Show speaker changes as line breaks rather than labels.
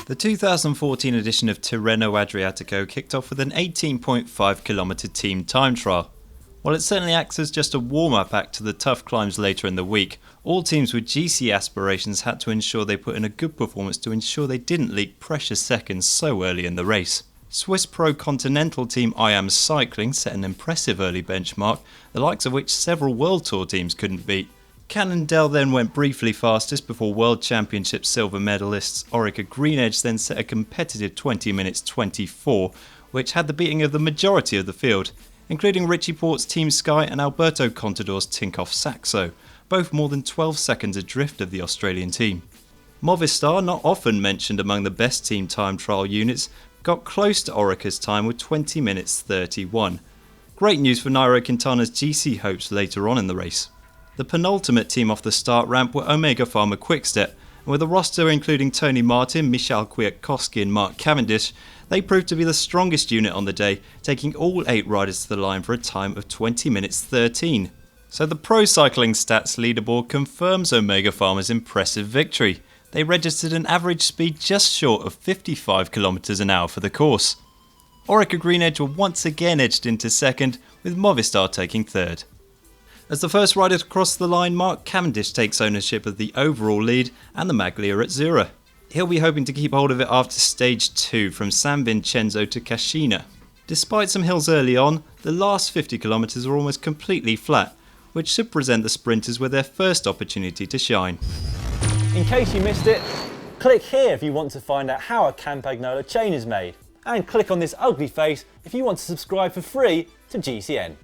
The 2014 edition of Tirreno-Adriatico kicked off with an 18.5km team time trial. While it certainly acts as just a warm-up act to the tough climbs later in the week, all teams with GC aspirations had to ensure they put in a good performance to ensure they didn't leak precious seconds so early in the race. Swiss Pro Continental team I Am Cycling set an impressive early benchmark, the likes of which several World Tour teams couldn't beat. Cannondale then went briefly fastest before World Championship silver medalists ORICA-GreenEdge then set a competitive 20 minutes 24, which had the beating of the majority of the field, including Richie Port's Team Sky and Alberto Contador's Tinkoff Saxo, both more than 12 seconds adrift of the Australian team. Movistar, not often mentioned among the best team time trial units, got close to Orica's time with 20 minutes 31. Great news for Nairo Quintana's GC hopes later on in the race. The penultimate team off the start ramp were Omega Pharma-QuickStep, and with a roster including Tony Martin, Michal Kwiatkowski and Mark Cavendish, they proved to be the strongest unit on the day, taking all 8 riders to the line for a time of 20 minutes 13. So the ProCyclingStats leaderboard confirms Omega Pharma's impressive victory. They registered an average speed just short of 55km an hour for the course. ORICA-GreenEdge were once again edged into second, with Movistar taking third. As the first rider to cross the line, Mark Cavendish takes ownership of the overall lead and the Maglia at Zura. He'll be hoping to keep hold of it after stage 2 from San Vincenzo to Cascina. Despite some hills early on, the last 50km are almost completely flat, which should present the sprinters with their first opportunity to shine.
In case you missed it, click here if you want to find out how a Campagnola chain is made, and click on this ugly face if you want to subscribe for free to GCN.